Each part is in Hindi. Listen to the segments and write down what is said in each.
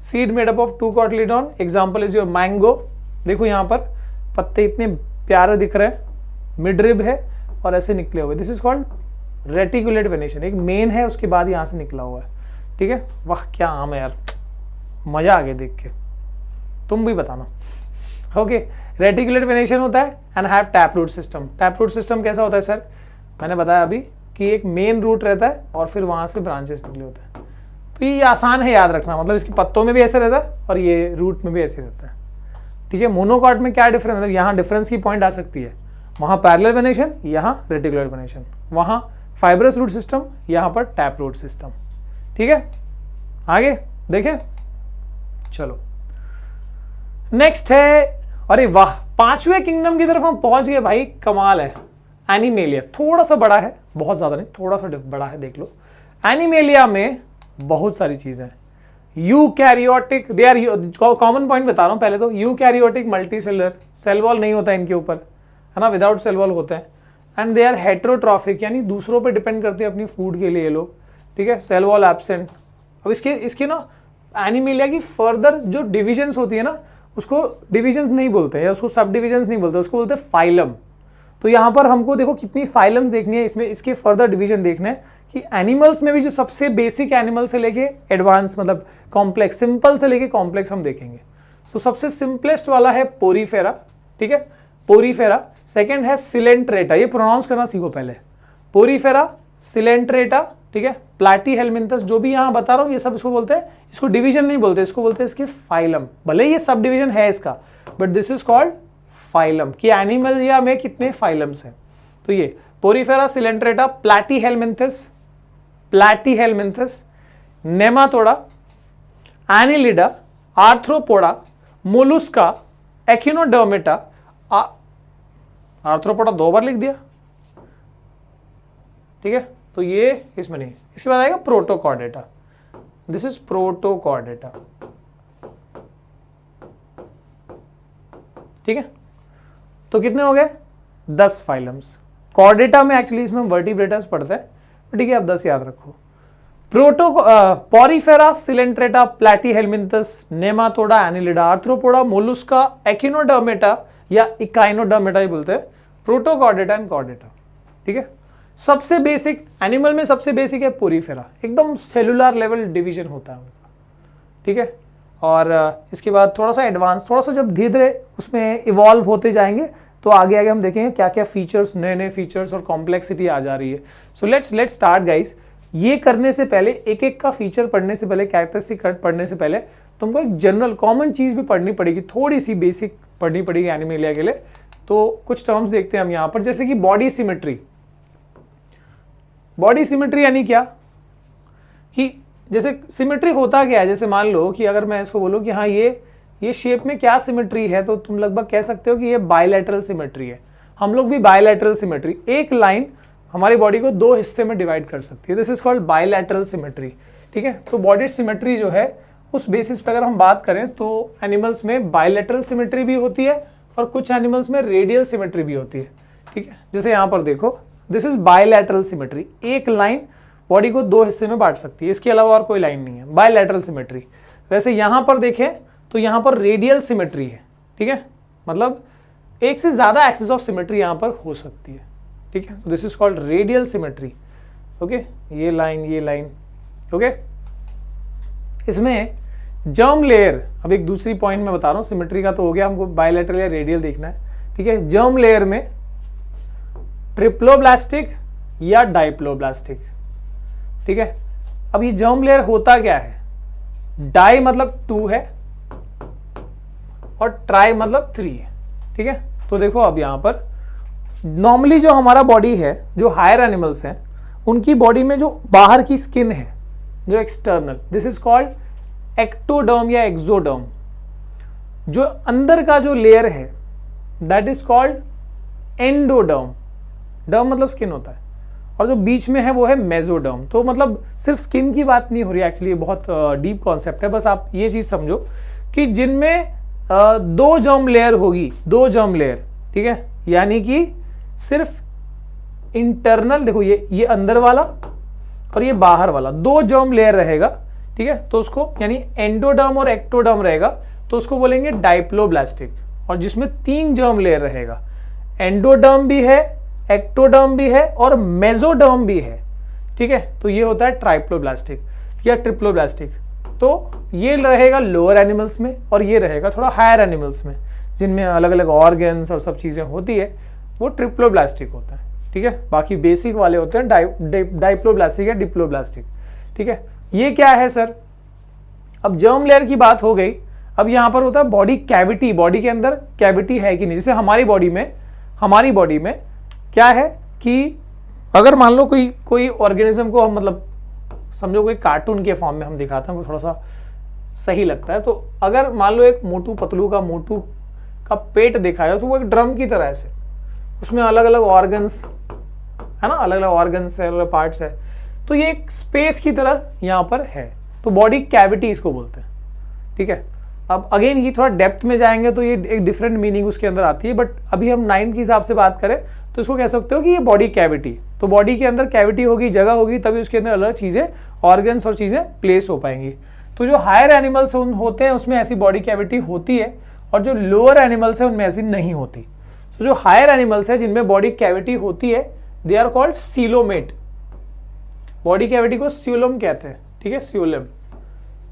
Seed made up of 2 cotyledon, example is your mango. देखो यहाँ पर पत्ते इतने प्यारे दिख रहे हैं, मिडरिब है और ऐसे निकले हुए, this is called reticulate venation. एक मेन है, उसके बाद यहाँ से निकला हुआ है, ठीक है। वाह क्या आम है यार, मजा आ गया देख के, तुम भी बताना। ओके, रेटिकुलेट वेनेशन होता है and have tap root system. Tap root system कैसा होता है सर? मैंने बताया अभी कि एक मेन रूट रहता है और फिर वहां से ब्रांचेस निकले होते हैं। तो ये आसान है याद रखना, मतलब इसके पत्तों में भी ऐसे रहता है और ये रूट में भी ऐसे रहता है, ठीक है। मोनोकॉट में क्या डिफरेंस है? यहाँ डिफरेंस की पॉइंट आ सकती है, वहाँ पैरेलल वेनेशन, यहाँ रेटिकुलर वेनेशन, वहाँ फाइब्रस रूट सिस्टम, यहाँ पर टैप रूट सिस्टम, ठीक है। आगे देखें, चलो नेक्स्ट है, अरे वाह, 5वें किंगडम की तरफ हम पहुंच गए भाई, कमाल है। एनिमेलिया थोड़ा सा बड़ा है, बहुत ज्यादा नहीं, थोड़ा सा बड़ा है, देख लो। एनिमेलिया में बहुत सारी चीजें हैं। Eukaryotic, they are, common point बता रहा हूं पहले तो, यूकैरियोटिक मल्टीसेलुलर, सेल वॉल नहीं होता है इनके ऊपर, है ना, विदाउट सेल वॉल होते हैं। एंड दे आर हेटेरोट्रॉफिक, यानी दूसरों पे डिपेंड करते हैं अपनी फूड के लिए ये लोग, ठीक है। Cell wall absent. अब इसके ना एनिमेलिया की फर्दर जो डिविजन्स होती है ना, उसको डिविजन्स नहीं बोलते हैं या उसको सब डिविजन्स नहीं बोलते, उसको बोलते हैं फाइलम। तो यहाँ पर हमको देखो कितनी फाइलम्स देखनी है, इसमें इसके फर्दर डिवीजन देखना है कि एनिमल्स में भी जो सबसे बेसिक एनिमल से लेके एडवांस, मतलब कॉम्प्लेक्स, सिंपल से लेके कॉम्प्लेक्स हम देखेंगे। सो सबसे सिंपलेस्ट वाला है पोरीफेरा, ठीक है, पोरीफेरा। सेकेंड है सिलेंट्रेटा, ये प्रोनाउंस करना सीखो पहले, पोरीफेरा, सिलेंट्रेटा, ठीक है। प्लैटीहेलमिंथस, जो भी यहाँ बता रहा हूँ ये सब इसको बोलते हैं, इसको डिवीजन नहीं बोलते, इसको बोलते हैं इसके फाइलम। भले ये सब डिवीजन है इसका, but this is called phylum, कि एनिमलिया में कितने फाइलम्स हैं। तो ये Porifera, Coelenterata, Platyhelminthes, Nematoda, Annelida, Arthropoda, Mollusca, Echinodermata. Arthropoda 2 बार लिख दिया, ठीक है। तो ये इसमें नहीं, इसके बाद आएगा प्रोटोकॉर्डेटा, दिस इज प्रोटोकॉर्डेटा, ठीक है। तो कितने हो गए? 10 फाइलम्स। कॉर्डेटा में एक्चुअली इसमें वर्टिब्रेटस पढ़ते हैं, ठीक है, आप 10 याद रखो। Porifera, Coelenterata, Platyhelminthes, Nematoda, Annelida, Arthropoda, Mollusca, Echinodermata या इकाइनोडर्मेटा ही बोलते हैं, प्रोटोकॉर्डेटा एंड कॉर्डेटा, ठीक है। सबसे बेसिक एनिमल में सबसे बेसिक है पोरीफेरा, एकदम सेलुलर लेवल डिवीजन होता है उनका, ठीक है। और इसके बाद थोड़ा सा एडवांस, थोड़ा सा जब धीरे धीरे उसमें इवॉल्व होते जाएंगे तो आगे आगे हम देखेंगे क्या क्या फीचर्स, नए नए फीचर्स और कॉम्प्लेक्सिटी आ जा रही है। So let's start guys. ये करने से पहले, एक एक का फीचर पढ़ने से पहले, कैरेक्टरिस्टिक पढ़ने से पहले तुमको एक जनरल कॉमन चीज भी पढ़नी पड़ेगी, थोड़ी सी बेसिक पढ़नी पड़ेगी एनिमेलिया के लिए। तो कुछ टर्म्स देखते हैं हम यहाँ पर, जैसे कि बॉडी सिमेट्री। बॉडी सिमेट्री यानी क्या, कि जैसे सिमेट्री होता क्या है, जैसे मान लो कि अगर मैं इसको बोलूं कि हाँ ये शेप में क्या सिमेट्री है, तो तुम लगभग कह सकते हो कि ये बायलैटरल सिमेट्री है। हम लोग भी बायलैटरल सिमेट्री, एक लाइन हमारी बॉडी को 2 हिस्से में डिवाइड कर सकती है, this is called bilateral symmetry, ठीक है। तो बॉडी सिमेट्री जो है उस बेसिस पर अगर हम बात करें तो एनिमल्स में बायलैटरल सिमेट्री भी होती है और कुछ एनिमल्स में रेडियल सिमेट्री भी होती है, ठीक है। जैसे यहाँ पर देखो, दिस इज बायलैटरल सिमेट्री, एक लाइन बॉडी को 2 हिस्से में बांट सकती है, इसके अलावा और कोई लाइन नहीं है, बायलैटरल सिमेट्री। वैसे यहाँ पर देखें तो यहाँ पर रेडियल सिमेट्री है, ठीक है, मतलब एक से ज्यादा एक्सिस ऑफ सिमेट्री यहाँ पर हो सकती है, ठीक है। This is called radial symmetry, okay. ये लाइन, ओके। इसमें जर्म लेयर, अब एक दूसरी पॉइंट में बता रहा हूँ, सिमेट्री का तो हो गया, हमको बायलैटरल या रेडियल देखना है, ठीक है। जर्म लेयर में ट्रिप्लोब्लास्टिक या डाइप्लोब्लास्टिक, ठीक है। अब ये जर्म लेयर होता क्या है, डाई मतलब 2 है और ट्राई मतलब 3 है, ठीक है। तो देखो अब यहां पर नॉर्मली जो हमारा बॉडी है, जो हायर एनिमल्स हैं, उनकी बॉडी में जो बाहर की स्किन है, जो external, this is called ectoderm या एक्सोडर्म। जो अंदर का जो लेयर है दैट इज कॉल्ड एंडोडर्म, डर्म मतलब स्किन होता है, और जो बीच में है वो है मेसोडर्म। तो मतलब सिर्फ स्किन की बात नहीं हो रही, एक्चुअली ये बहुत डीप कॉन्सेप्ट है। बस आप ये चीज समझो कि जिनमें 2 जर्म लेयर होगी, 2 जर्म लेयर, ठीक है, यानी कि सिर्फ इंटरनल, देखो ये अंदर वाला और ये बाहर वाला, 2 जर्म लेयर रहेगा, ठीक है, तो उसको यानी एंडोडर्म और एक्टोडर्म रहेगा तो उसको बोलेंगे डाइप्लोब्लास्टिक, और जिसमें 3 जर्म लेयर रहेगा, एंडोडर्म भी है, एक्टोडर्म भी है और मेसोडर्म भी है, ठीक है, तो ये होता है ट्राइप्लोब्लास्टिक या ट्रिप्लोब्लास्टिक। तो ये रहेगा लोअर एनिमल्स में और ये रहेगा थोड़ा हायर एनिमल्स में, जिनमें अलग अलग ऑर्गन्स और सब चीज़ें होती है, वो ट्रिप्लोब्लास्टिक होता है, ठीक है। बाकी बेसिक वाले होते हैं डाइप्लोब्लास्टिक या डिप्लोब्लास्टिक, ठीक है। ये क्या है सर, अब जर्म लेयर की बात हो गई, अब यहाँ पर होता है बॉडी कैविटी, बॉडी के अंदर कैविटी है कि नहीं। जैसे हमारी बॉडी में क्या है कि अगर मान लो कोई ऑर्गेनिज्म को हम मतलब समझो कोई कार्टून के फॉर्म में हम दिखाते हैं, वो थोड़ा सा सही लगता है, तो अगर मान लो एक मोटू पतलू का पेट देखा है तो वो एक ड्रम की तरह से, उसमें अलग अलग ऑर्गन्स है ना, अलग अलग ऑर्गन्स है, अलग अलग पार्ट्स है, तो ये एक स्पेस की तरह यहाँ पर है, तो बॉडी कैविटी इसको बोलते हैं, ठीक है। अब अगेन ये थोड़ा डेप्थ में जाएंगे तो ये एक डिफरेंट मीनिंग उसके अंदर आती है, बट अभी हम 9 के हिसाब से बात करें तो इसको कह सकते हो कि ये बॉडी कैविटी, तो बॉडी के अंदर कैविटी होगी, जगह होगी, तभी उसके अंदर अलग चीज़ें, ऑर्गन्स और चीज़ें प्लेस हो पाएंगी। तो जो हायर एनिमल्स होते हैं उसमें ऐसी बॉडी कैविटी होती है, और जो लोअर एनिमल्स है उनमें ऐसी नहीं होती। तो जो हायर एनिमल्स है जिनमें बॉडी कैविटी होती है, they are called coelomate, body cavity को सीलोम कहते हैं, ठीक है, सीलोम।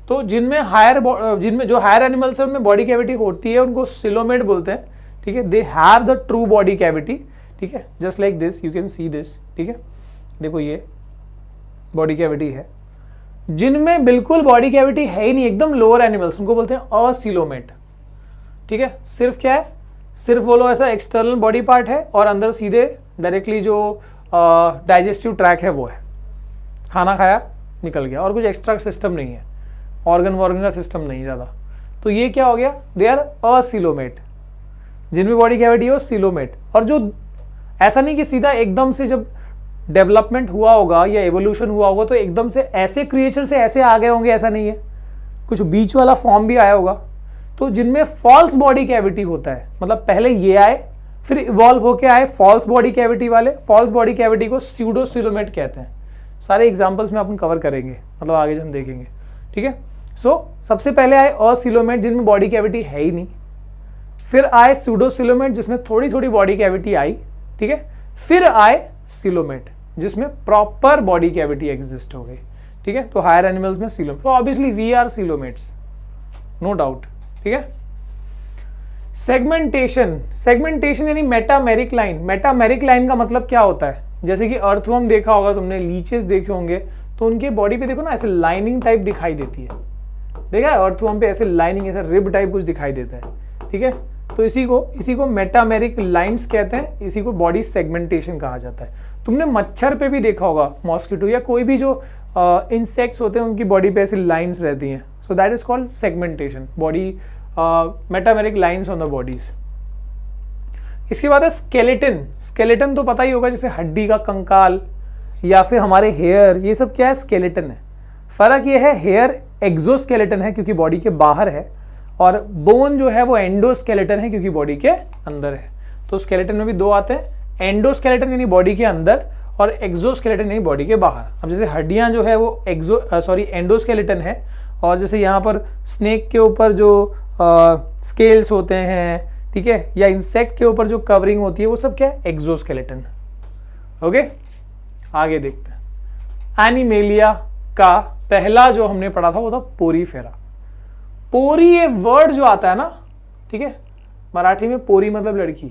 तो जिनमें जो हायर एनिमल्स है उनमें बॉडी कैविटी होती है उनको सीलोमेट बोलते हैं, ठीक है। They have the true body cavity, ठीक है, just like this, you can see this, ठीक है, देखो ये बॉडी कैविटी है। जिनमें बिल्कुल बॉडी कैविटी है ही नहीं, एकदम लोअर एनिमल्स, उनको बोलते हैं असीलोमेट, ठीक है। सिर्फ क्या है, सिर्फ वो लोग ऐसा एक्सटर्नल बॉडी पार्ट है और अंदर सीधे डायरेक्टली जो डाइजेस्टिव ट्रैक है वो है, खाना खाया निकल गया, और कुछ एक्स्ट्रा सिस्टम नहीं है, ऑर्गन का सिस्टम नहीं ज़्यादा। तो ये क्या हो गया, दे आर असीलोमेट, जिनमें बॉडी कैविटी हो सीलोमेट। और जो ऐसा नहीं कि सीधा एकदम से जब डेवलपमेंट हुआ होगा या एवोल्यूशन हुआ होगा तो एकदम से ऐसे क्रिएचर से ऐसे आ गए होंगे, ऐसा नहीं है, कुछ बीच वाला फॉर्म भी आया होगा। तो जिनमें फॉल्स बॉडी कैविटी होता है, मतलब पहले ये आए फिर इवॉल्व होके आए फॉल्स बॉडी कैविटी वाले, फॉल्स बॉडी कैविटी को स्यूडोसीलोमेट कहते हैं। सारे एग्जांपल्स में अपन कवर करेंगे, मतलब आगे हम देखेंगे, ठीक है। सो सबसे पहले आए असीलोमेट जिनमें बॉडी कैविटी है ही नहीं, फिर आए स्यूडोसीलोमेट जिसमें थोड़ी थोड़ी बॉडी कैविटी आई, ठीक है, फिर आए सीलोमेट जिसमें प्रॉपर बॉडी कैविटी एग्जिस्ट हो गई, ठीक है। तो हायर एनिमल्स में सीलोमेट, तो obviously we are coelomates, no doubt, ठीक है। सेगमेंटेशन यानी मेटामेरिक लाइन। मेटामेरिक लाइन का मतलब क्या होता है, जैसे कि अर्थवर्म देखा होगा तुमने, लीचेस देखे होंगे, तो उनके बॉडी पे देखो ना ऐसे लाइनिंग टाइप दिखाई देती है, देखा है अर्थवर्म पे ऐसे लाइनिंग, ऐसा रिब टाइप कुछ दिखाई देता है, ठीक है। तो इसी को मेटामेरिक लाइंस कहते हैं, इसी को बॉडी सेगमेंटेशन कहा जाता है। तुमने मच्छर पे भी देखा होगा, मॉस्किटो या कोई भी जो इंसेक्ट्स होते हैं उनकी बॉडी पे ऐसी लाइंस रहती हैं, so that is called segmentation, body metameric lines on the bodies. इसके बाद है स्केलेटन। स्केलेटन तो पता ही होगा, जैसे हड्डी का कंकाल या फिर हमारे हेयर, ये सब क्या है, स्केलेटन है। फर्क ये है, हेयर एक्सोस्केलेटन है क्योंकि बॉडी के बाहर है, और बोन जो है वो एंडोस्केलेटन है क्योंकि बॉडी के अंदर है। तो स्केलेटन में भी दो आते हैं, एंडोस्केलेटन यानी बॉडी के अंदर और एक्सोस्केलेटन यानी बॉडी के बाहर। अब जैसे हड्डियां जो है वो एंडोस्केलेटन है, और जैसे यहाँ पर स्नेक के ऊपर जो स्केल्स होते हैं, ठीक है, या इंसेक्ट के ऊपर जो कवरिंग होती है वो सब क्या है, एक्सोस्केलेटन। ओके, आगे देखते हैं। एनिमेलिया का पहला जो हमने पढ़ा था वो था पोरीफेरा। पोरी ये वर्ड जो आता है ना, ठीक है, मराठी में पोरी मतलब लड़की,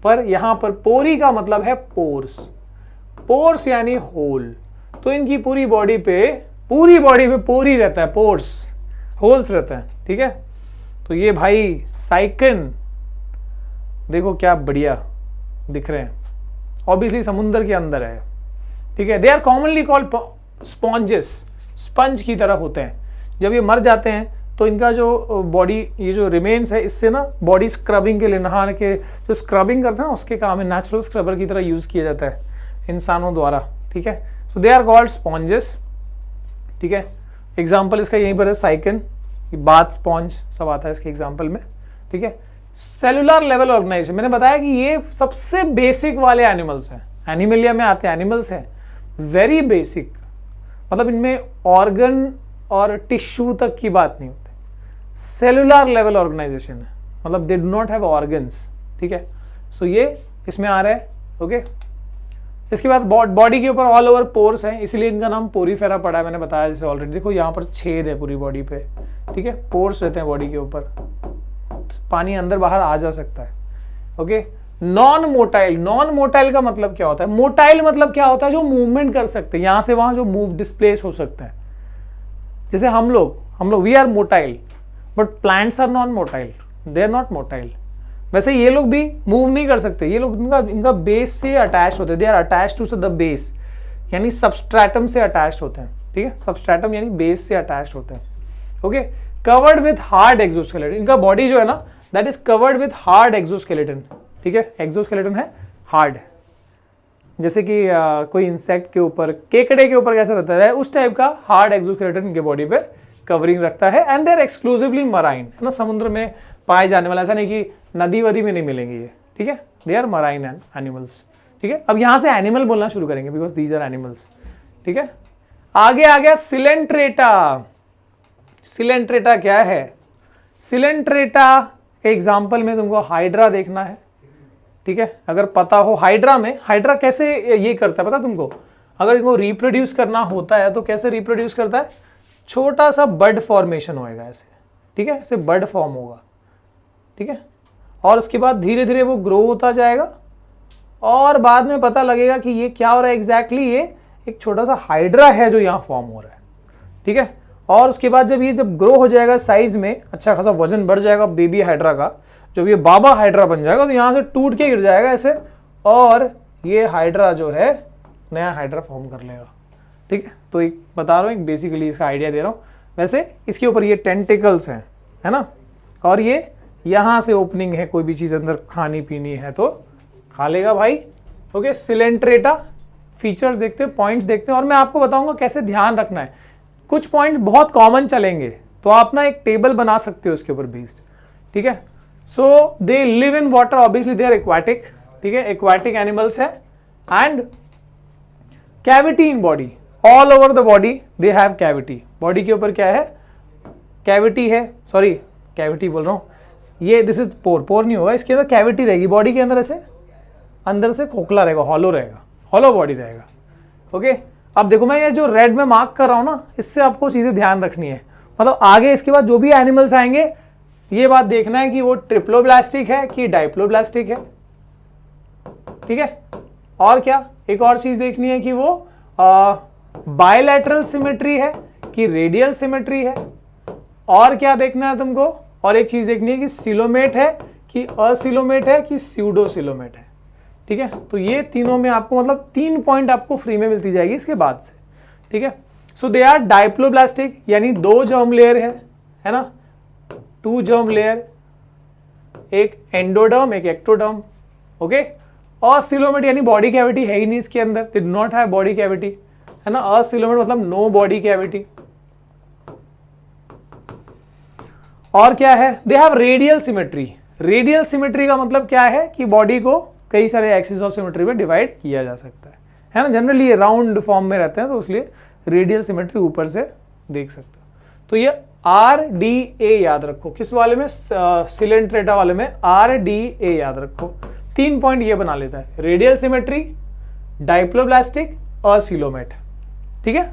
पर यहां पर पोरी का मतलब है पोर्स। पोर्स यानी होल। तो इनकी पूरी बॉडी पे पोरी रहता है, पोर्स, होल्स रहता है, ठीक है। तो ये भाई साइकन देखो क्या बढ़िया दिख रहे हैं, ऑब्वियसली समुद्र के अंदर है, ठीक है। They are commonly called sponges, sponge की तरह होते हैं। जब ये मर जाते हैं तो इनका जो बॉडी, ये जो रिमेन्स है, इससे ना बॉडी स्क्रबिंग के लिए, नहाने के जो स्क्रबिंग करते हैं ना उसके काम में नेचुरल स्क्रबर की तरह यूज किया जाता है इंसानों द्वारा, ठीक है। So they are called sponges, ठीक है। एग्जाम्पल इसका यहीं पर है, साइकन, बाथ स्पॉन्ज सब आता है इसके एग्जाम्पल में, ठीक है। सेलुलर लेवल ऑर्गेनाइजेशन, मैंने बताया कि ये सबसे बेसिक वाले एनिमल्स हैं, एनिमलिया में आते हैं एनिमल्स हैं, वेरी बेसिक, मतलब इनमें ऑर्गन और टिश्यू तक की बात नहीं होती, सेलुलर लेवल ऑर्गेनाइजेशन है, मतलब they do not have organs, ठीक है। सो ये इसमें आ रहा है, ओके। इसके बाद बॉडी के ऊपर ऑल ओवर पोर्स हैं, इसलिए इनका नाम पोरीफेरा पड़ा है, मैंने बताया जैसे ऑलरेडी। देखो यहाँ पर छेद है पूरी बॉडी पे, ठीक है, पोर्स रहते हैं बॉडी के ऊपर, पानी अंदर बाहर आ जा सकता है, okay. Non motile, non motile का मतलब क्या होता है? मोटाइल मतलब क्या होता है? जो मूवमेंट कर सकते हैं यहां से वहां, जो मूव डिस्प्लेस हो सकते हैं। जैसे हम लोग we are motile, but plants are non motile, they are not motile. वैसे ये लोग भी मूव नहीं कर सकते, ये लोग इनका बेस से अटैच होते हैं, they are attach to the base, यानी सबस्ट्रेटम से अटैच होते हैं, ठीक है। सबस्ट्रेटम यानी बेस से अटैच होते हैं, okay. Covered with hard exoskeleton, इनका बॉडी जो है ना that is covered with hard exoskeleton, ठीक है। एक्सोस्केलेटन है हार्ड, जैसे कि कोई इंसेक्ट के ऊपर, केकड़े के ऊपर कैसा रहता है, उस टाइप का हार्ड एक्सोस्केलेटन इनके बॉडी पे कवरिंग रखता है। And they are exclusively marine, है ना, समुद्र में पाए जाने वाला, ऐसा नहीं कि नदी वदी में नहीं मिलेंगे ये, ठीक है। दे आर मराइन एनिमल्स, ठीक है। अब यहाँ से एनिमल बोलना शुरू करेंगे बिकॉज दीज आर एनिमल्स, ठीक है। आगे आ गया सिलेंट्रेटा। सिलेंट्रेटा क्या है? सिलेंट्रेटा के एग्जाम्पल में तुमको हाइड्रा देखना है, ठीक है। अगर पता हो हाइड्रा में, हाइड्रा कैसे ये करता है पता तुमको? अगर इनको रिप्रोड्यूस करना होता है तो कैसे रिप्रोड्यूस करता है? छोटा सा बड फॉर्मेशन होएगा ऐसे, ठीक है, ऐसे बड फॉर्म होगा, ठीक है। और उसके बाद धीरे धीरे वो ग्रो होता जाएगा और बाद में पता लगेगा कि ये क्या हो रहा है एग्जैक्टली, ये एक छोटा सा हाइड्रा है जो यहाँ फॉर्म हो रहा है, ठीक है। और उसके बाद जब ग्रो हो जाएगा साइज में, अच्छा खासा वजन बढ़ जाएगा बेबी हाइड्रा का, जब ये बाबा हाइड्रा बन जाएगा तो यहाँ से टूट के गिर जाएगा ऐसे, और ये हाइड्रा जो है नया हाइड्रा फॉर्म कर लेगा, ठीक है। तो एक बता रहा हूँ, एक बेसिकली इसका आइडिया दे रहा हूँ। वैसे इसके ऊपर ये टेंटिकल्स हैं, है ना, और ये यहाँ से ओपनिंग है, कोई भी चीज़ अंदर खानी पीनी है तो खा लेगा भाई, ओके। सिलेंट्रेटा फीचर्स देखते हैं, पॉइंट्स देखते हैं, और मैं आपको बताऊंगा कैसे ध्यान रखना है। कुछ पॉइंट बहुत कॉमन चलेंगे तो आप ना एक टेबल बना सकते हो उसके ऊपर बेस्ड, ठीक है। So they live in water, obviously they are aquatic, ठीक है, एक्वाटिक एनिमल्स है। And cavity in body, all over the body they have cavity. Body के ऊपर क्या है? कैविटी है, सॉरी कैविटी बोल रहा हूँ, ये दिस इज पोर नहीं होगा, इसके अंदर कैविटी रहेगी बॉडी के अंदर, ऐसे अंदर से खोखला रहेगा, हॉलो रहेगा, हॉलो बॉडी रहेगा, ओके। अब देखो मैं ये जो रेड में मार्क कर रहा हूँ ना, इससे आपको चीज़ें ध्यान रखनी है, मतलब आगे इसके बाद जो भी एनिमल्स आएंगे ये बात देखना है कि वो ट्रिप्लोब्लास्टिक है कि डाइप्लोब्लास्टिक है, ठीक है। और क्या, एक और चीज़ देखनी है कि वो बायलैटरल सिमेट्री है कि रेडियल सिमेट्री है। और क्या देखना है तुमको? और एक चीज़ देखनी है कि सिलोमेट है कि असिलोमेट है कि स्यूडोसिलोमेट है, ठीक है। तो ये तीनों में आपको मतलब 3 पॉइंट आपको फ्री में मिलती जाएगी इसके बाद से, ठीक है। सो दे आर डाइप्लोब्लास्टिक, यानी 2 जर्म लेयर है ना, 2 जर्म लेयर, एक एंडोडर्म एक एक्टोडर्म, ओके। असिलोमेट यानी बॉडी कैविटी है ही नहीं इसके अंदर, they do not have body cavity, है ना। असिलोमेट मतलब नो बॉडी कैविटी। और क्या है? They have radial symmetry. Radial symmetry का मतलब क्या है कि बॉडी को कई सारे एक्सिस ऑफ सिमेट्री में डिवाइड किया जा सकता है ना। जनरली ये राउंड फॉर्म में रहते हैं तो इसलिए रेडियल सिमेट्री ऊपर से देख सकते हो। तो ये RDA याद रखो, किस वाले में? सिलेंट्रेटा वाले में RDA याद रखो। 3 पॉइंट ये बना लेता है, रेडियल सिमेट्री, डाइप्लोब्लास्टिक, असिलोमेट, ठीक है,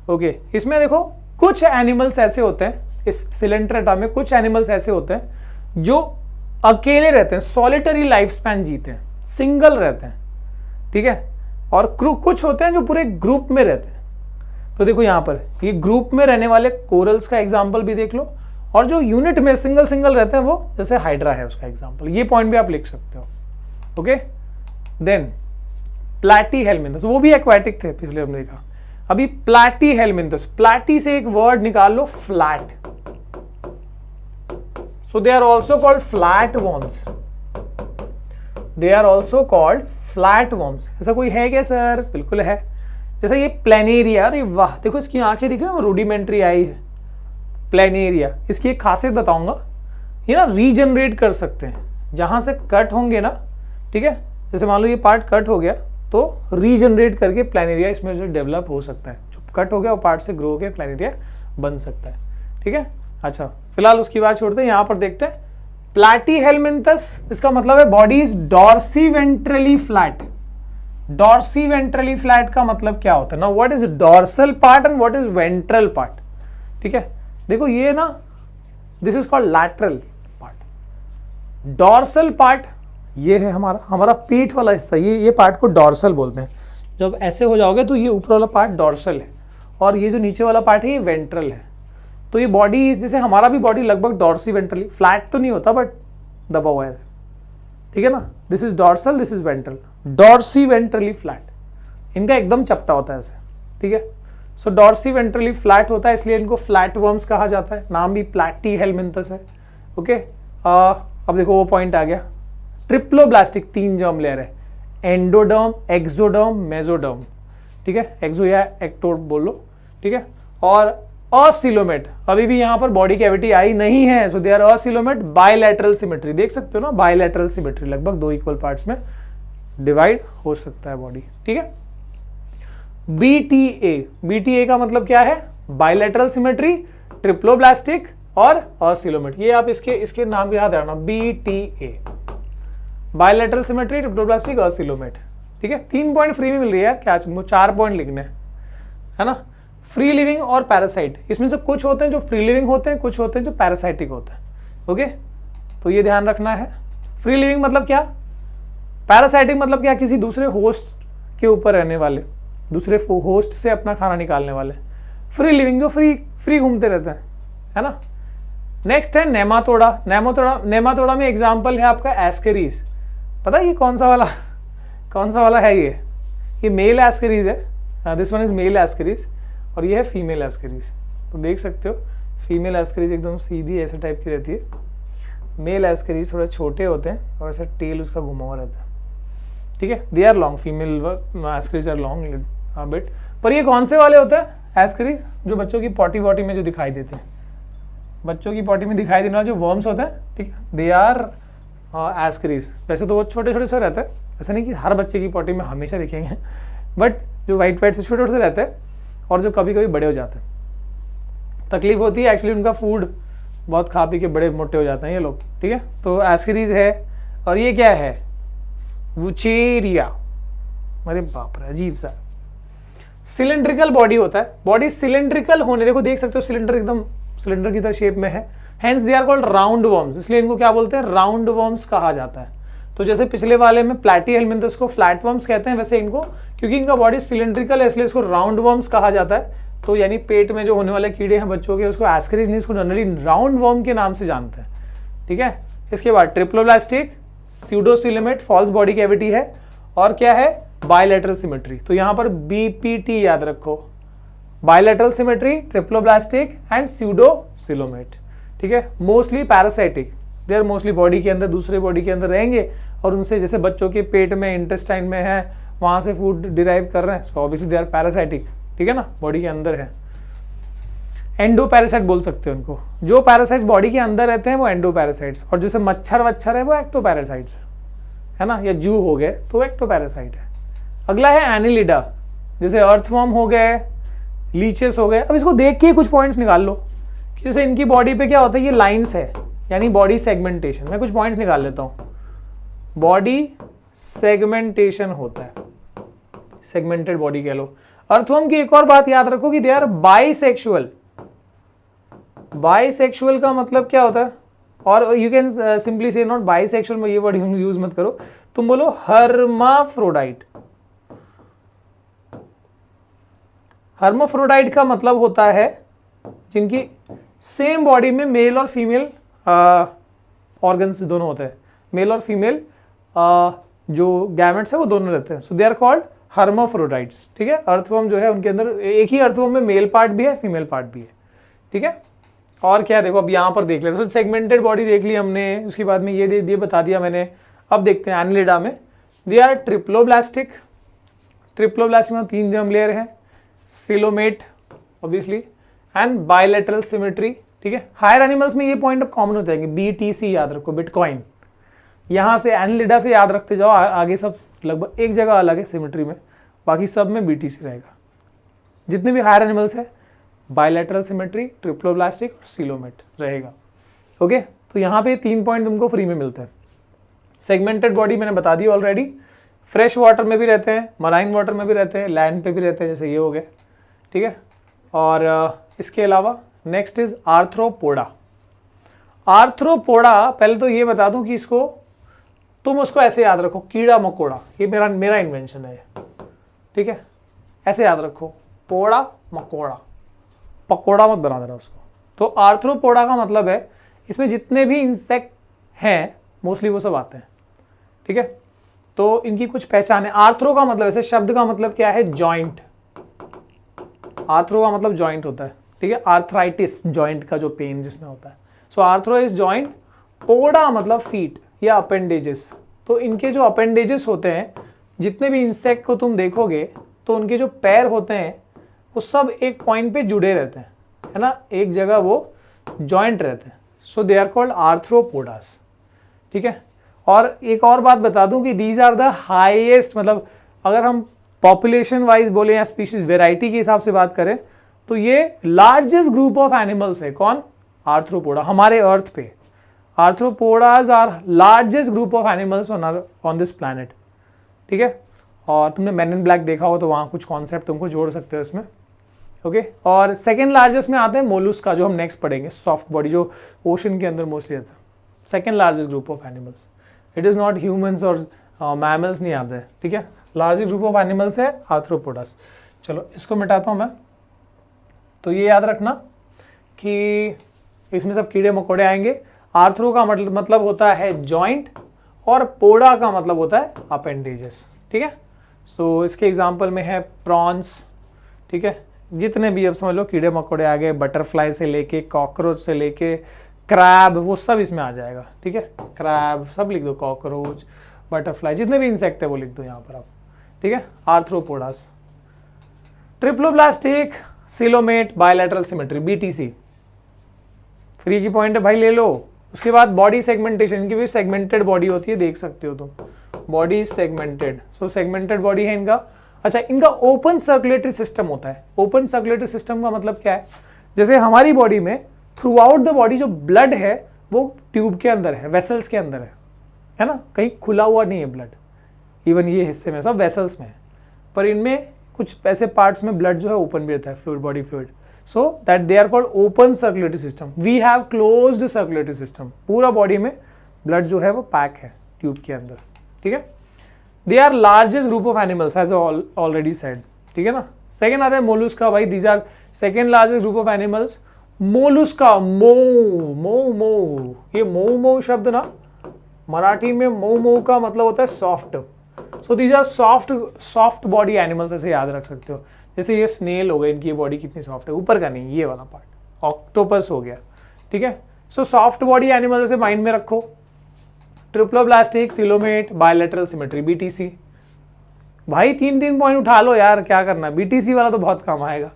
ओके। इसमें देखो कुछ एनिमल्स ऐसे होते हैं, इस सिलेंट्रेटा में कुछ एनिमल्स ऐसे होते हैं जो अकेले रहते हैं, सॉलिटरी लाइफ स्पैन जीते हैं, सिंगल रहते हैं, ठीक है। और कुछ होते हैं जो पूरे ग्रुप में रहते हैं। तो देखो यहाँ पर ये ग्रुप में रहने वाले कोरल्स का एग्जांपल भी देख लो, और जो यूनिट में सिंगल सिंगल रहते हैं वो जैसे हाइड्रा है उसका एग्जांपल, ये पॉइंट भी आप लिख सकते हो, ओके। देन प्लैटीहेलमिन्थस, वो भी एक्वाटिक थे पिछले हमने देखा। अभी प्लैटीहेलमिन्थस, प्लैटी से एक वर्ड निकाल लो, flat. So they are also called flatworms. They are also called flatworms. ऐसा कोई है क्या सर? बिल्कुल है। जैसे ये प्लेनेरिया, अरे वाह, देखो इसकी आंखें दिख रही है, रूडिमेंट्री आई है। प्लेनेरिया, इसकी एक खासियत बताऊंगा, ये ना रीजनरेट कर सकते हैं, जहां से कट होंगे ना, ठीक है, जैसे मान लो ये पार्ट कट हो गया तो रीजनरेट करके प्लेनेरिया इसमें से डेवलप हो सकता है, जो कट हो गया वो पार्ट से ग्रो होकर प्लैनेरिया बन सकता है। ठीक है, अच्छा फिलहाल उसकी बात छोड़ते हैं, यहाँ पर देखते हैं प्लैटीहेलमिन्थस, इसका मतलब है body is dorsiventrally flat. Dorsiventrally flat का मतलब क्या होता है ना, what is dorsal part and what is ventral part. ठीक है, देखो ये ना this is called lateral part. Dorsal part ये है हमारा पीठ वाला हिस्सा, ये पार्ट को डॉर्सल बोलते हैं। जब ऐसे हो जाओगे तो ये ऊपर वाला पार्ट डॉर्सल है और ये जो नीचे वाला पार्ट है ये वेंट्रल है। तो ये बॉडी जैसे हमारा भी बॉडी लगभग डॉर्सी वेंट्रली फ्लैट तो नहीं होता बट दबा हुआ है, ठीक है ना। This is dorsal, this is ventral, dorsiventrally flat. इनका एकदम चपटा होता है ऐसे, ठीक है। सो डॉर्सी वेंट्रली फ्लैट होता है इसलिए इनको फ्लैट वर्म्स कहा जाता है, नाम भी प्लैटीहेलमिन्थस है। ओके, अब देखो वो पॉइंट आ गया। ट्रिप्लोब्लास्टिक 3 जर्म लेयर है, एंडोडर्म, एक्सोडर्म, मेसोडर्म। ठीक है, एक्सो या एक्टो बोल लो, ठीक है। और असिलोमेट, अभी भी यहाँ पर बॉडी कैविटी आई नहीं है, so they are acoelomate. Bilateral symmetry देख सकते हो ना, बायलैटरल सिमेट्री, लगभग 2 इक्वल पार्ट्स में डिवाइड हो सकता है बॉडी। ठीक है, बीटीए का मतलब क्या है, बायलैटरल सिमेट्री, ट्रिप्लोब्लास्टिक और असिलोमेट। ये आप इसके नाम के याद रखना, BTA, bilateral symmetry, triploblastic, acoelomate. ठीक है, 3 पॉइंट फ्री में मिल रही है यार, क्या 4 पॉइंट लिखने है ना। फ्री लिविंग और पैरासाइट, इसमें से कुछ होते हैं जो फ्री लिविंग होते हैं, कुछ होते हैं जो पैरासाइटिक होते हैं। ओके, तो ये ध्यान रखना है। फ्री लिविंग मतलब क्या, पैरासाइटिक मतलब क्या, किसी दूसरे होस्ट के ऊपर रहने वाले, दूसरे होस्ट से अपना खाना निकालने वाले। फ्री लिविंग जो फ्री घूमते रहते हैं, है ना। नेक्स्ट है नेमातोड़ा। नेमातोड़ा में एग्जाम्पल है आपका एस्केरीज। पता है ये कौन सा वाला है, ये मेल एस्केरीज है। This one is male ascaris और ये है फीमेल एस्केरीज। तो देख सकते हो फीमेल एस्केरीज एकदम सीधी ऐसे टाइप की रहती है, मेल एस्केरीज थोड़े छोटे होते हैं और ऐसा टेल उसका घुमा हुआ रहता है। ठीक है, they are long, female ascaris are long bit. पर ये कौन से वाले होते हैं एस्केरीज, जो बच्चों की पॉटी वॉटी में जो दिखाई देते हैं, बच्चों की पॉटी में दिखाई देने वाले जो वर्म्स होते हैं, ठीक है, दे आर एस्केरीज। वैसे तो वो छोटे छोटे से रहते हैं, ऐसा नहीं कि हर बच्चे की पॉटी में हमेशा दिखेंगे, बट जो वाइट से छोटे छोटे से रहते हैं और जो कभी कभी बड़े हो जाते हैं। तकलीफ होती है एक्चुअली, उनका फूड बहुत खा पी के बड़े मोटे हो जाते हैं ये लोग। ठीक है, तो एस्केरीज है। और ये क्या है, वुचेरिया। अरे बाप रे, अजीब सा सिलेंड्रिकल बॉडी होता है। बॉडी सिलेंड्रिकल होने, देखो देख सकते हो सिलेंडर एकदम सिलेंडर की तरह शेप में है, hence they are called round worms, इसलिए इनको क्या बोलते हैं, राउंड वर्म्स कहा जाता है। तो जैसे पिछले वाले में प्लैटीहेलमिन्थस को फ्लैट वर्म्स कहते हैं, वैसे इनको क्योंकि इनका बॉडी सिलेंड्रिकल है इसलिए इसको राउंड वर्म्स कहा जाता है। तो यानी पेट में जो होने वाले कीड़े हैं बच्चों के, उसको एस्केरीज नहीं, उसको जनरली राउंड वर्म के नाम से जानते हैं। ठीक है, इसके बाद triploblastic, pseudocoelomate, false body cavity है, और क्या है, बायलैटरल सिमेट्री। तो यहाँ पर बीपीटी याद रखो, bilateral symmetry, triploblastic and pseudocoelomate. ठीक है, mostly parasitic, they are mostly body के अंदर, दूसरे बॉडी के अंदर रहेंगे और उनसे जैसे बच्चों के पेट में, इंटेस्टाइन में है, वहां से फूड डिराइव कर रहे हैं, so obviously they are parasitic. ठीक है ना, बॉडी के अंदर है। एंडो पैरासाइट बोल सकते हैं उनको, जो पैरासाइट्स बॉडी के अंदर रहते हैं वो एंडो पैरासाइट्स, और जैसे मच्छर वच्छर है वो एक्टो पैरासाइट्स है ना, या जू हो गए तो एक्टो पैरासाइट है। अगला है एनिलिडा, जैसे अर्थवर्म हो गए, लीचेस हो गए। अब इसको देख के कुछ पॉइंट्स निकाल लो कि जैसे इनकी बॉडी पे क्या होता है, ये लाइंस है यानी बॉडी सेगमेंटेशन। मैं कुछ पॉइंट्स निकाल लेता हूं, बॉडी सेगमेंटेशन होता है, सेगमेंटेड बॉडी कह लो। अर्थवर्म की एक और बात याद रखो कि दे आर बाइसेक्सुअल। बाइसेक्सुअल का मतलब क्या होता है, और यू कैन सिंपली से नॉट बाइसेक्सुअल, में ये वर्ड यूज मत करो, तुम बोलो हर्माफ्रोडाइट। हर्माफ्रोडाइट का मतलब होता है जिनकी सेम बॉडी में मेल और फीमेल ऑर्गन्स दोनों होते हैं, मेल और फीमेल जो गैमेट्स है वो दोनों रहते हैं, सो दे आर कॉल्ड हर्माफ्रोडाइट्स। ठीक है, अर्थवर्म जो है उनके अंदर एक ही अर्थवर्म में मेल पार्ट भी है, फीमेल पार्ट भी है। ठीक है, और क्या देखो, अब यहाँ पर देख लेते हैं, तो सेगमेंटेड बॉडी देख ली हमने, उसके बाद में ये बता दिया मैंने। अब देखते हैं एनिलिडा में, दे आर ट्रिप्लोब्लास्टिक। ट्रिप्लोब्लास्टिक में 3 जर्म लेयर है, coelomate obviously and bilateral symmetry. ठीक है, हायर एनिमल्स में ये पॉइंट अब कॉमन हो जाएंगे, बीटीसी याद रखो, बिटकॉइन। यहाँ से एनिलिडा से याद रखते जाओ, आगे सब लगभग एक जगह अलग है सिमेट्री में, बाकी सब में बीटीसी रहेगा। जितने भी हायर एनिमल्स है बायलैटरल सिमेट्री, ट्रिप्लोब्लास्टिक और सीलोमेट रहेगा। ओके, तो यहाँ पे 3 पॉइंट तुमको फ्री में मिलते हैं। सेगमेंटेड बॉडी मैंने बता दी ऑलरेडी, फ्रेश वाटर में भी रहते हैं, मराइन वाटर में भी रहते हैं, लैंड पे भी रहते हैं, जैसे ये हो गए, ठीक है। और इसके अलावा नेक्स्ट इज आर्थ्रोपोडा। आर्थ्रोपोडा, पहले तो ये बता दूं कि इसको तुम उसको ऐसे याद रखो, कीड़ा मकोड़ा, ये मेरा इन्वेंशन है, ठीक है, ऐसे याद रखो, पोड़ा मकोड़ा, पकोड़ा मत बना देना उसको। तो आर्थ्रोपोडा का मतलब है इसमें जितने भी इंसेक्ट हैं मोस्टली वो सब आते हैं, ठीक है। तो इनकी कुछ पहचान है। आर्थ्रो का मतलब, ऐसे शब्द का मतलब क्या है, जॉइंट। आर्थ्रो का मतलब जॉइंट होता है, ठीक है, आर्थराइटिस, जॉइंट का जो पेन जिसमें होता है। सो आर्थ्रो इज जॉइंट, पोडा मतलब फीट या अपेंडेजेस। तो इनके जो अपेंडेजेस होते हैं, जितने भी इंसेक्ट को तुम देखोगे तो उनके जो पैर होते हैं वो सब एक पॉइंट पे जुड़े रहते हैं, है ना, एक जगह वो जॉइंट रहते हैं। सो दे आर कॉल्ड आर्थ्रोपोडास, ठीक है। और एक और बात बता दूं कि दीज आर द हाईएस्ट, मतलब अगर हम पॉपुलेशन वाइज बोले या स्पीशीज वेराइटी के हिसाब से बात करें तो ये लार्जेस्ट ग्रुप ऑफ एनिमल्स है। कौन? आर्थ्रोपोडा। हमारे अर्थ पे arthropods are largest group of animals on this planet, ठीक है। और तुमने मैन इन ब्लैक देखा हो तो वहाँ कुछ कॉन्सेप्ट तुमको जोड़ सकते हो इसमें, ओके। और सेकेंड लार्जेस्ट में आते हैं मोलुस्का, जो हम नेक्स्ट पढ़ेंगे, सॉफ्ट बॉडी, जो ओशन के अंदर मोस्टली आता है। Second largest group of animals, it is not humans और मैमल्स नहीं आते हैं, ठीक है। लार्जेस्ट ग्रुप ऑफ एनिमल्स है आर्थ्रोपोडास। चलो इसको मिटाता हूँ मैं। तो ये याद रखना कि इसमें सब कीड़े मकोड़े आएंगे। आर्थ्रो का मतलब होता है जॉइंट और पोडा का मतलब होता है अपेंडेजेस, ठीक है। सो इसके एग्जाम्पल में है प्रॉन्स, ठीक है, जितने भी अब समझ लो कीड़े मकोड़े आ गए, बटरफ्लाई से लेके कॉकरोच से लेके क्रैब, वो सब इसमें आ जाएगा, ठीक है। क्रैब सब लिख दो, कॉकरोच, बटरफ्लाई, जितने भी इंसेक्ट है वो लिख दो यहाँ पर आप, ठीक है। Arthropods. Triploblastic, coelomate, bilateral symmetry, BTC, free की पॉइंट है भाई, ले लो। उसके बाद बॉडी सेगमेंटेशन, इनकी भी सेगमेंटेड बॉडी होती है, देख सकते हो तुम, बॉडी सेगमेंटेड। सो सेगमेंटेड बॉडी है इनका। अच्छा, इनका ओपन सर्कुलेटरी सिस्टम होता है। ओपन सर्कुलेटरी सिस्टम का मतलब क्या है, जैसे हमारी बॉडी में थ्रू आउट द बॉडी जो ब्लड है वो ट्यूब के अंदर है, वेसल्स के अंदर है ना, कहीं खुला हुआ नहीं है ब्लड। इवन ये हिस्से में सब वेसल्स में है, पर इनमें कुछ ऐसे पार्ट्स में ब्लड जो है ओपन भी रहता है, fluid, body fluid. So that they are called open circulatory system. We have closed circulatory system, पूरा बॉडी में ब्लड जो है वो पैक है ट्यूब के अंदर, ठीक है। They are largest group of animals as already said, ठीक है ना। सेकेंड आता है मोलुस्का, भाई these are second largest group of animals. Mollusca, मो, ये मो शब्द ना मराठी में मो का मतलब होता है soft. So these are soft body animals, ऐसे याद रख सकते हो। जैसे ये स्नेल हो गए, इनकी बॉडी कितनी सॉफ्ट है, ऊपर का नहीं, ये वाला पार्ट। ऑक्टोपस हो गया, ठीक है। सो सॉफ्ट बॉडी एनिमल ऐसे माइंड में रखो। Triploblastic, coelomate, bilateral symmetry, BTC. भाई 3 पॉइंट उठा लो यार, क्या करना, बीटीसी वाला तो बहुत काम आएगा।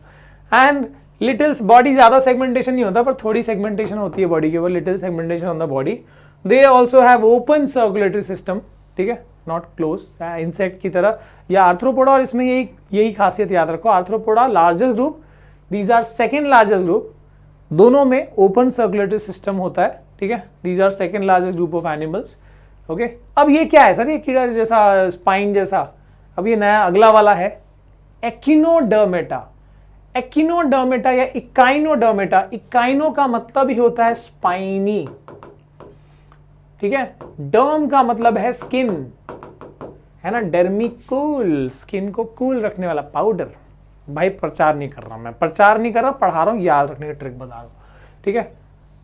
एंड लिटिल्स, बॉडी ज्यादा सेगमेंटेशन नहीं होता पर थोड़ी सेगमेंटेशन होती है बॉडी के ऊपर, little segmentation on the body. They also have open circulatory system, ठीक है, नॉट क्लोज, इंसेक्ट की तरह या आर्थ्रोपोडा। और इसमें यही खासियत याद रखो, arthropoda largest group, these are second largest group, दोनों में ओपन सर्कुलेटरी सिस्टम होता है, ठीक है। These are second largest group of animals, okay. अब ये क्या है सर, ये कीड़ा जैसा, स्पाइन जैसा। अब ये नया अगला वाला है एकिनोडर्मेटा। एकिनोडर्मेटा या इकाइनोडर्मेटा, इकाइनो का मतलब ही होता है स्पाइनी, ठीक है। डर्म का मतलब है स्किन, है ना, डर्मिकूल, स्किन को कूल रखने वाला पाउडर। भाई प्रचार नहीं कर रहा मैं, प्रचार नहीं कर रहा, पढ़ा रहा हूँ, याद रखने की ट्रिक बता रहा हूँ, ठीक है।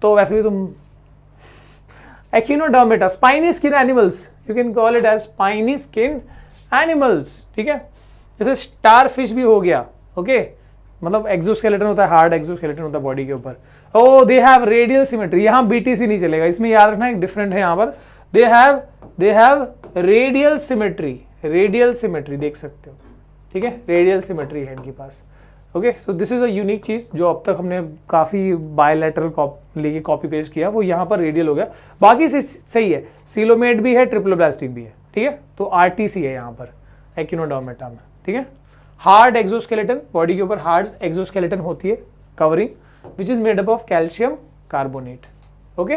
तो वैसे भी तुम Echinodermata, spiny skin animals, you can call it as spiny skin animals, ठीक है। जैसे स्टार फिश भी हो गया, ओके, मतलब एक्सोस्केलेटन होता है, हार्ड एक्सोस्केलेटन होता है बॉडी के ऊपर। ओ दे हैव रेडियल सिमेट्री, यहाँ बीटीसी नहीं चलेगा, इसमें याद रखना एक डिफरेंट है यहाँ पर। दे हैव रेडियल सिमेट्री, देख सकते हो, ठीक है, रेडियल सिमेट्री है इनके पास, okay. So this is a unique चीज जो अब तक हमने काफी बायलैटरल लेके कॉपी पेस्ट किया, वो यहाँ पर रेडियल हो गया, बाकी सही है। सीलोमेट भी है, ट्रिप्लोब्लास्टिक भी है, ठीक है। तो आरटीसी है यहाँ पर एकिनोडर्मेटा में, ठीक है। हार्ड एक्सोस्केलेटन, बॉडी के ऊपर हार्ड एक्सोस्केलेटन होती है covering, which is made up of calcium carbonate. Okay,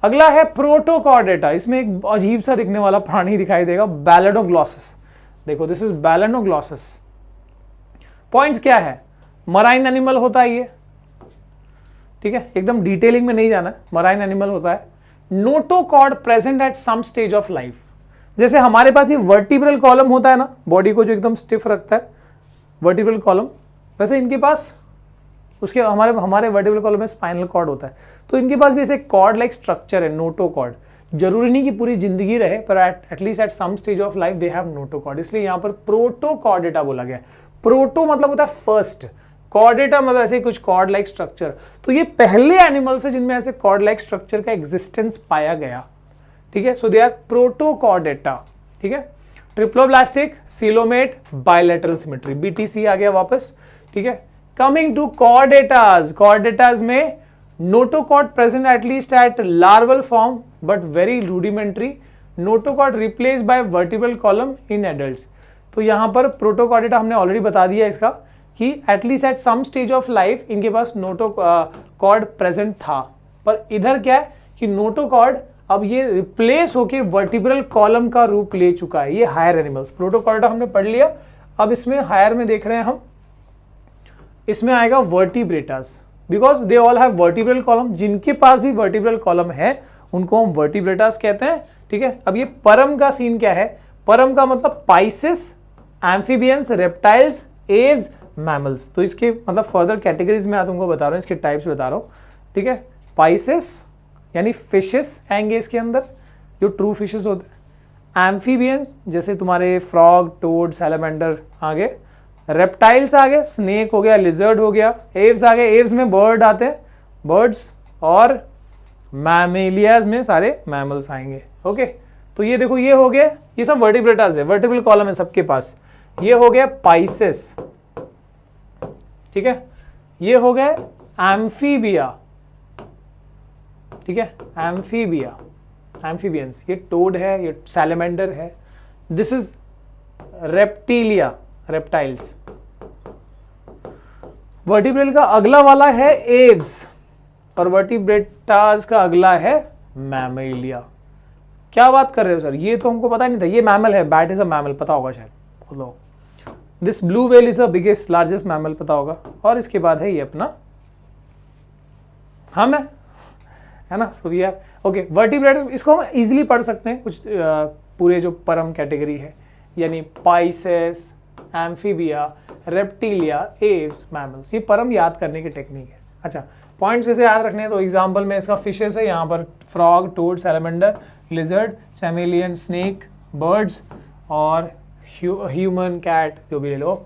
अगला है प्रोटोकॉर्डेटा। इसमें एक अजीब सा दिखने वाला प्राणी दिखाई देगा, बैलेडोग्लॉसस। देखो दिस इज बैलेडोग्लॉसस। पॉइंट्स क्या है, मराइन एनिमल होता है ये, ठीक है, एकदम डिटेलिंग में नहीं जाना, मराइन एनिमल होता है। Notochord present at some stage of life. जैसे हमारे पास ये वर्टिब्रल कॉलम होता है ना, बॉडी को जो एकदम स्टिफ रखता है वर्टिब्रल कॉलम, वैसे इनके पास उसके हमारे वर्टिब्रल कॉलम में स्पाइनल कॉर्ड होता है, तो इनके पास भी ऐसे कॉर्ड लाइक स्ट्रक्चर है, नोटोकॉर्ड। जरूरी नहीं कि पूरी जिंदगी रहे, पर at least at some stage of life they have notochord, इसलिए यहाँ पर प्रोटोकॉर्डेटा बोला गया। प्रोटो मतलब होता है फर्स्ट, कॉर्डेटा मतलब ऐसे कुछ कॉर्ड लाइक स्ट्रक्चर। तो ये पहले एनिमल्स है जिनमें ऐसे कॉर्ड लाइक स्ट्रक्चर का एग्जिस्टेंस पाया गया, ठीक है। सो दे आर प्रोटोकॉर्डेटा, ठीक है। Triploblastic, coelomate, bilateral symmetry, BTC आ गया वापस, ठीक है। कमिंग टू कॉर्डेटास, कॉर्डेटास में notochord present at least at larval form but very rudimentary, notochord replaced by vertebral column in adults. तो यहां पर प्रोटोकॉर्डेटा हमने ऑलरेडी बता दिया इसका कि at least at some stage of life इनके पास नोटोकॉर्ड प्रेजेंट था, पर इधर क्या है कि नोटोकॉर्ड अब ये रिप्लेस होके वर्टिब्रल कॉलम का रूप ले चुका है। ये हायर एनिमल्स, प्रोटोकॉर्डेटा हमने पढ़ लिया। अब इसमें हायर में देख रहे हैं हम, इसमें आएगा vertebrates, because they all have vertebral column. जिनके पास भी वर्टिब्रल कॉलम है उनको हम वर्टिब्रेटास कहते हैं, ठीक है। अब ये परम का सीन क्या है, परम का मतलब Pisces, amphibians, reptiles, Aves, mammals. तो इसके मतलब फर्दर कैटेगरीज में तुमको बता रहा हूँ, इसके टाइप्स बता रहा हूँ, ठीक है। पाइसेस यानी फिशेस आएंगे इसके अंदर, जो ट्रू फिशेस होते हैं। एम्फीबियंस जैसे तुम्हारे फ्रॉग, टोड, सैलमेंडर आगे। रेप्टाइल्स आ गए, स्नेक हो गया, लिजर्ड हो गया। एव्स आ गए, एव्स में बर्ड आते हैं, बर्ड्स। और मैमेलियाज में सारे मैमल्स आएंगे। ओके, तो ये देखो ये हो गया, ये सब वर्टिब्रेटास है, वर्टिब्रल कॉलम है सबके पास। ये हो गया पाइसेस, ठीक है। ये हो गए एम्फीबिया, ठीक है, एम्फीबिया, एम्फीबियंस। ये टोड है, ये सैलमेंडर है। This is reptilia, reptiles. Vertebral का अगला वाला है एव्स, और वर्टिब्रेटास का अगला है मैमेलिया। क्या बात कर रहे हो सर, ये तो हमको पता नहीं था। ये मैमल है, बैट इज अ मैमल, पता होगा शायद। लो, this blue whale is a biggest largest mammal, पता होगा। और इसके बाद है ये अपना हम है ना। तो ये ओके, वर्टिब्रेट इसको हम इजीली पढ़ सकते हैं, कुछ पूरे जो परम कैटेगरी है, यानी Pisces, amphibia, reptilia, Aves, mammals. ये परम याद करने की टेक्निक है। अच्छा, पॉइंट्स कैसे याद रखने हैं, तो एग्जांपल में इसका फिशेस है, यहाँ पर frog, toad, salamander, lizard, chameleon, snake, birds और ह्यूमन, कैट, जो भी ले लो।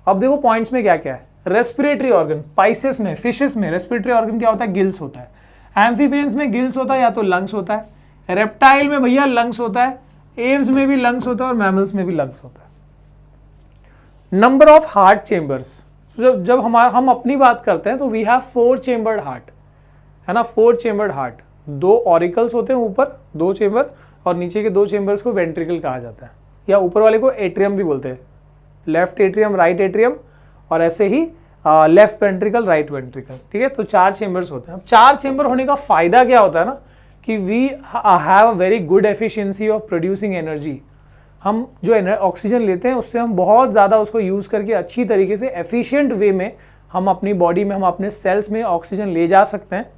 अब देखो पॉइंट्स में क्या क्या है। रेस्पिरेटरी ऑर्गन, पाइसेस में, फिशेस में रेस्पिरेटरी ऑर्गन क्या होता है, गिल्स होता है। एम्फीबियंस में गिल्स होता है या तो लंग्स होता है। रेप्टाइल में भैया लंग्स होता है, एव्स में भी लंग्स होता है और मैमल्स में भी लंग्स होता है। नंबर ऑफ हार्ट चेंबर्स, जब हम अपनी बात करते हैं तो वी हैव 4 चेंबर्ड हार्ट, है ना। 4 चेंबर्ड हार्ट, 2 ऑरिकल्स होते हैं ऊपर 2 चेंबर, और नीचे के 2 चेंबर्स को वेंट्रिकल कहा जाता है, या ऊपर वाले को एट्रियम भी बोलते हैं। लेफ्ट एट्रियम, राइट एट्रियम, और ऐसे ही लेफ्ट वेंट्रिकल, राइट वेंट्रिकल, ठीक है। तो 4 चेंबर्स होते हैं। अब 4 चेंबर होने का फायदा क्या होता है ना, कि we have a very good efficiency of producing energy. हम जो ऑक्सीजन लेते हैं उससे हम बहुत ज़्यादा उसको यूज़ करके अच्छी तरीके से एफिशिएंट वे में हम अपनी बॉडी में, हम अपने सेल्स में ऑक्सीजन ले जा सकते हैं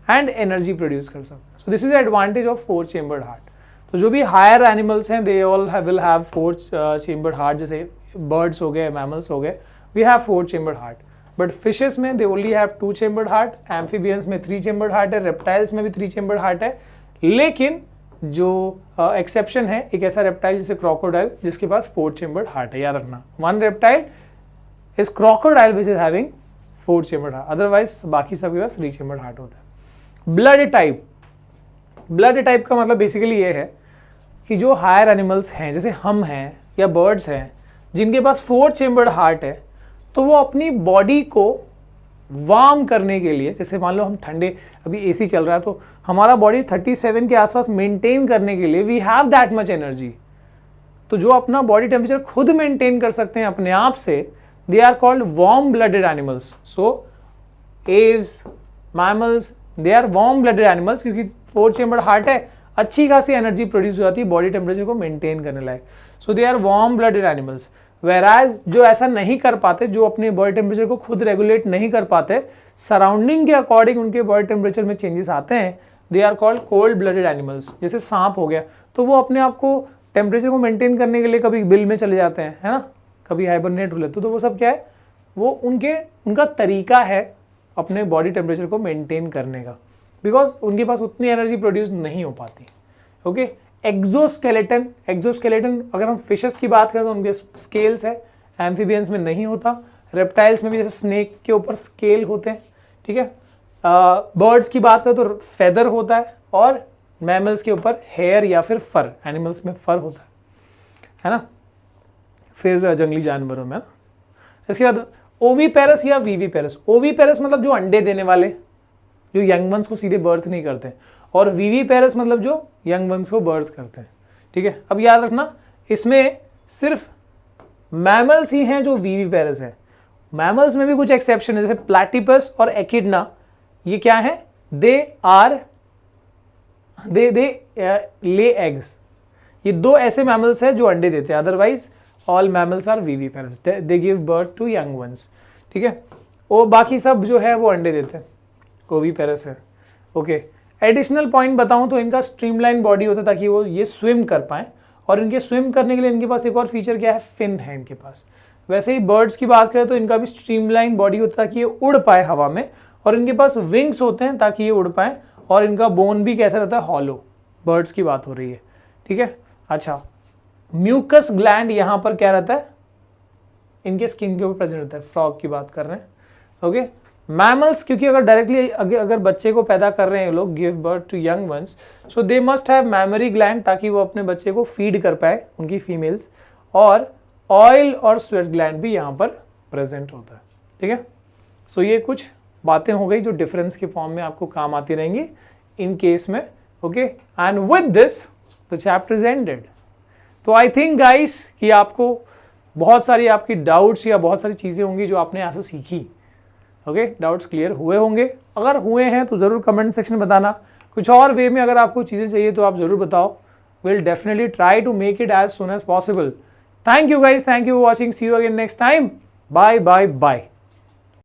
एंड एनर्जी प्रोड्यूस कर सकते हैं। So this is advantage of 4 chambered heart. तो जो भी हायर एनिमल्स हैं they all will have 4 chambered heart, जैसे बर्ड्स हो गए, मैमल्स हो गए, we have 4 chambered heart. But fishes में they only have 2 chambered heart, amphibians में 3 चेंबर्ड हार्ट है, रेप्टाइल्स में भी 3 चेंबर्ड हार्ट है। लेकिन जो एक्सेप्शन है, एक ऐसा रेप्टाइल जैसे क्रोकोडाइल जिसके पास 4 चेंबर्ड हार्ट है, याद रखना। 1 reptile is crocodile which is having 4 chambered heart, otherwise बाकी सबके पास 3 चेंबर्ड हार्ट होता है। ब्लड टाइप, ब्लड टाइप का मतलब बेसिकली ये है कि जो हायर एनिमल्स हैं, जैसे हम हैं या बर्ड्स हैं, जिनके पास 4 चेंबर्ड हार्ट है, तो वो अपनी बॉडी को वार्म करने के लिए, जैसे मान लो हम ठंडे, अभी एसी चल रहा है, तो हमारा बॉडी 37 के आसपास मेंटेन करने के लिए we have that much energy. तो जो अपना बॉडी टेम्परेचर खुद मेंटेन कर सकते हैं अपने आप से, they are called warm blooded animals. So aves, mammals, they are warm blooded animals, क्योंकि 4 चेम्बर्ड हार्ट है, अच्छी खासी एनर्जी प्रोड्यूस हो जाती है बॉडी टेम्परेचर को मेंटेन करने लायक. So they are warm blooded animals. Whereas जो ऐसा नहीं कर पाते, जो अपने बॉडी टेम्परेचर को खुद रेगुलेट नहीं कर पाते, सराउंडिंग के अकॉर्डिंग उनके बॉडी टेम्परेचर में चेंजेस आते हैं, they are called cold blooded animals. जैसे सांप हो गया, तो वो अपने आप को टेम्परेचर को मेंटेन करने के लिए कभी बिल में चले जाते हैं, है ना, कभी हाइबरनेट हो लेते, तो वो सब क्या है, वो उनका तरीका है अपने बॉडी टेम्परेचर को मेंटेन करने का, बिकॉज उनके पास उतनी एनर्जी प्रोड्यूस नहीं हो पाती. ओके. एक्सोस्केलेटन, एक्सोस्केलेटन अगर हम फिशेस की बात करें तो उनके स्केल्स है, एम्फीबियंस में नहीं होता. रेप्टाइल्स में भी जैसे स्नेक के ऊपर स्केल होते हैं, ठीक है. बर्ड्स की बात करें तो फेदर होता है, और मैमल्स के ऊपर हेयर या फिर फर, एनिमल्स में फर होता है ना. फिर जंगली जानवरों में, इसके बाद ओवीपेरस या वीवीपेरस. ओवीपेरस मतलब जो अंडे देने वाले, जो यंग वंस को सीधे बर्थ नहीं करते, और वीवीपेरस मतलब जो यंग वंस को बर्थ करते हैं. ठीक है. अब याद रखना, इसमें सिर्फ मैमल्स ही हैं जो वीवीपेरस हैं. मैमल्स में भी कुछ एक्सेप्शन है, जैसे प्लैटिपस और एकिडना. ये क्या है, दे ले एग्स. ये दो ऐसे मैमल्स हैं जो अंडे देते हैं, otherwise all mammals are viviparous, they give birth to young ones. ठीक है. और बाकी सब जो है वो अंडे देते हैं, ओवीपेरस है. ओके. एडिशनल पॉइंट बताऊं तो इनका स्ट्रीमलाइन बॉडी होता है ताकि वो ये स्विम कर पाएं, और इनके स्विम करने के लिए इनके पास एक और फीचर क्या है, फिन है इनके पास. वैसे ही बर्ड्स की बात करें तो इनका भी स्ट्रीमलाइन बॉडी होता है ताकि ये उड़ पाए हवा में, और इनके पास विंग्स होते हैं ताकि ये उड़ पाए, और इनका बोन भी कैसा रहता है, हॉलो. बर्ड्स की बात हो रही है. ठीक है. अच्छा, म्यूकस ग्लैंड यहाँ पर क्या रहता है, इनके स्किन के ऊपर प्रेजेंट रहता है. फ्रॉग की बात कर रहे हैं. ओके. मैमल्स, क्योंकि अगर डायरेक्टली अगर बच्चे को पैदा कर रहे हैं लोग, give birth to young ones, so they must have mammary gland ताकि वो अपने बच्चे को फीड कर पाए, उनकी फीमेल्स. और ऑयल और स्वेट ग्लैंड भी यहाँ पर प्रेजेंट होता है. ठीक है. सो ये कुछ बातें हो गई जो डिफरेंस के फॉर्म में आपको काम आती रहेंगी इन केस में. Okay. And with this the chapter is ended. तो आई थिंक गाइस कि आपको बहुत सारी आपकी डाउट्स या बहुत सारी चीज़ें होंगी जो आपने यहाँ से सीखी. ओके. डाउट्स क्लियर हुए होंगे. अगर हुए हैं तो ज़रूर कमेंट सेक्शन में बताना. कुछ और वे में अगर आपको चीज़ें चाहिए तो आप ज़रूर बताओ. Will definitely try to make it as soon as possible. Thank you guys, thank you for watching. See you again next time. Bye bye bye.